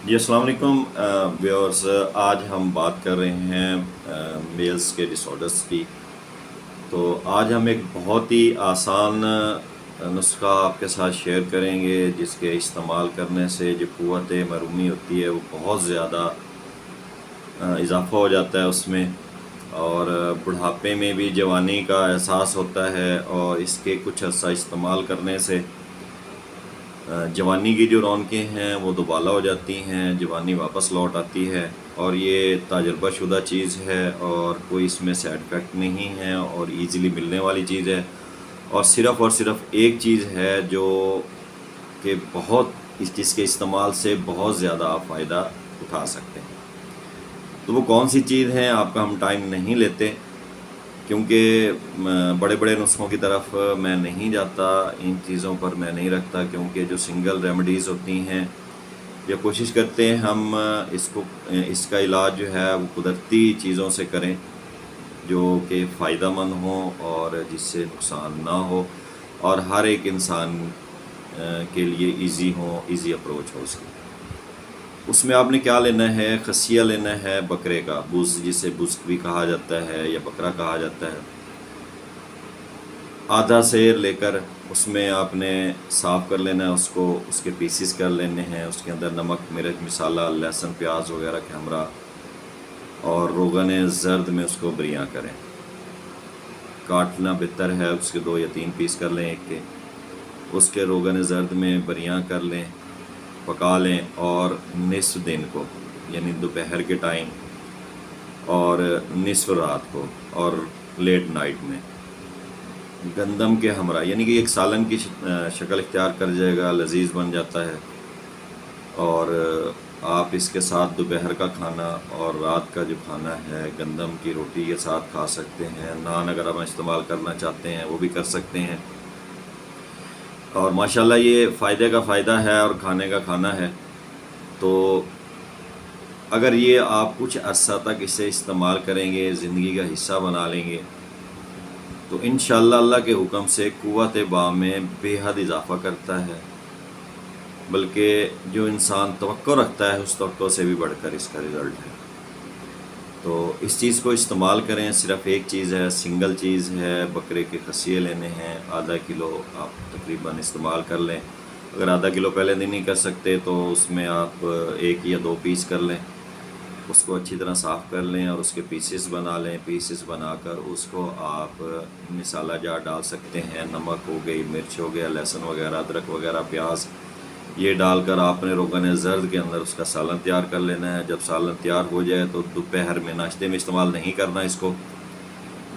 جی السلام علیکم ویورز، آج ہم بات کر رہے ہیں میلز کے ڈس آرڈرس کی۔ تو آج ہم ایک بہت ہی آسان نسخہ آپ کے ساتھ شیئر کریں گے، جس کے استعمال کرنے سے جو قوت مرہونی ہوتی ہے وہ بہت زیادہ اضافہ ہو جاتا ہے اس میں، اور بڑھاپے میں بھی جوانی کا احساس ہوتا ہے، اور اس کے کچھ عرصہ استعمال کرنے سے جوانی کی جو رونقیں ہیں وہ دوبالا ہو جاتی ہیں، جوانی واپس لوٹ آتی ہے۔ اور یہ تجربہ شدہ چیز ہے، اور کوئی اس میں سائیڈ افیکٹ نہیں ہے، اور ایزیلی ملنے والی چیز ہے، اور صرف ایک چیز ہے جو کہ جس کے استعمال سے بہت زیادہ آپ فائدہ اٹھا سکتے ہیں۔ تو وہ کون سی چیز ہے، آپ کا ہم ٹائم نہیں لیتے، کیونکہ بڑے بڑے نسخوں کی طرف میں نہیں جاتا، ان چیزوں پر میں نہیں رکھتا، کیونکہ جو سنگل ریمیڈیز ہوتی ہیں یا کوشش کرتے ہیں ہم اس کا علاج جو ہے وہ قدرتی چیزوں سے کریں، جو کہ فائدہ مند ہوں اور جس سے نقصان نہ ہو، اور ہر ایک انسان کے لیے ایزی اپروچ ہو اس میں آپ نے کیا لینا ہے؟ خصیہ لینا ہے بکرے کا، جسے بزک بھی کہا جاتا ہے یا بکرا کہا جاتا ہے۔ آدھا سیر لے کر اس میں آپ نے صاف کر لینا ہے، اس کے پیسز کر لینے ہیں، اس کے اندر نمک، مرچ، مسالہ، لہسن، پیاز وغیرہ کے ہمراہ، اور روغن زرد میں اس کو بریاں کریں۔ کاٹنا بہتر ہے، اس کے 2 یا 3 پیس کر لیں ایک کے، اس کے روغن زرد میں بریاں کر لیں، پکا لیں، اور نصف دن کو یعنی دوپہر کے ٹائم اور نصف رات کو اور لیٹ نائٹ میں گندم کے ہمراہ، یعنی کہ ایک سالن کی شکل اختیار کر جائے گا، لذیذ بن جاتا ہے، اور آپ اس کے ساتھ دوپہر کا کھانا اور رات کا جو کھانا ہے گندم کی روٹی کے ساتھ کھا سکتے ہیں۔ نان اگر آپ استعمال کرنا چاہتے ہیں وہ بھی کر سکتے ہیں، اور ماشاءاللہ یہ فائدے کا فائدہ ہے اور کھانے کا کھانا ہے۔ تو اگر یہ آپ کچھ عرصہ تک اسے استعمال کریں گے، زندگی کا حصہ بنا لیں گے، تو انشاءاللہ اللہ کے حکم سے قوت باں میں بے حد اضافہ کرتا ہے، بلکہ جو انسان توقع رکھتا ہے اس توقع سے بھی بڑھ کر اس کا رزلٹ ہے۔ تو اس چیز کو استعمال کریں، صرف ایک چیز ہے، سنگل چیز ہے، بکرے کے خصیے لینے ہیں، آدھا کلو آپ تقریباً استعمال کر لیں۔ اگر آدھا کلو پہلے دن نہیں کر سکتے تو اس میں آپ 1 یا 2 پیس کر لیں، اس کو اچھی طرح صاف کر لیں اور اس کے پیسز بنا لیں۔ پیسز بنا کر اس کو آپ مسالہ جار ڈال سکتے ہیں، نمک ہو گئی، مرچ ہو گیا، لہسن وغیرہ، ادرک وغیرہ، پیاز، یہ ڈال کر آپ نے روغن زرد کے اندر اس کا سالن تیار کر لینا ہے۔ جب سالن تیار ہو جائے تو دوپہر میں، ناشتے میں استعمال نہیں کرنا، اس کو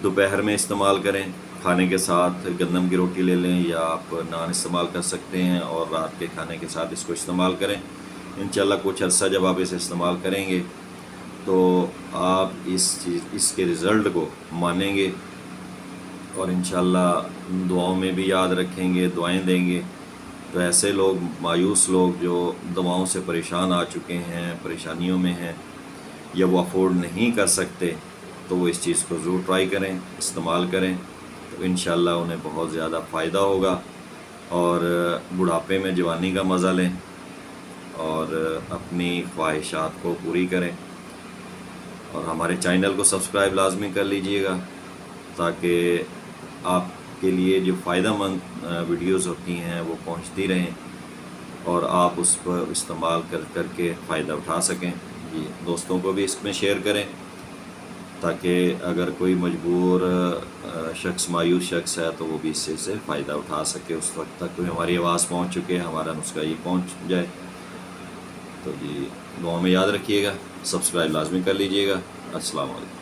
دوپہر میں استعمال کریں، کھانے کے ساتھ گندم کی روٹی لے لیں، یا آپ نان استعمال کر سکتے ہیں، اور رات کے کھانے کے ساتھ اس کو استعمال کریں۔ انشاءاللہ کچھ عرصہ جب آپ اسے استعمال کریں گے تو آپ اس کے رزلٹ کو مانیں گے، اور انشاءاللہ دعاؤں میں بھی یاد رکھیں گے، دعائیں دیں گے۔ تو ایسے لوگ، مایوس لوگ جو دواؤں سے پریشان آ چکے ہیں، پریشانیوں میں ہیں، یا وہ افورڈ نہیں کر سکتے، تو وہ اس چیز کو ضرور ٹرائی کریں، استعمال کریں، تو انشاءاللہ انہیں بہت زیادہ فائدہ ہوگا، اور بڑھاپے میں جوانی کا مزہ لیں اور اپنی خواہشات کو پوری کریں۔ اور ہمارے چینل کو سبسکرائب لازمی کر لیجئے گا، تاکہ آپ کے لیے جو فائدہ مند ویڈیوز ہوتی ہیں وہ پہنچتی رہیں، اور آپ اس پر استعمال کر کے فائدہ اٹھا سکیں۔ جی، دوستوں کو بھی اس میں شیئر کریں، تاکہ اگر کوئی مجبور شخص، مایوس شخص ہے، تو وہ بھی اس سے فائدہ اٹھا سکے، اس وقت تک کوئی ہماری آواز پہنچ چکے، ہمارا نسخہ یہ پہنچ جائے۔ تو جی، دعاؤں میں یاد رکھیے گا، سبسکرائب لازمی کر لیجئے گا۔ السلام علیکم۔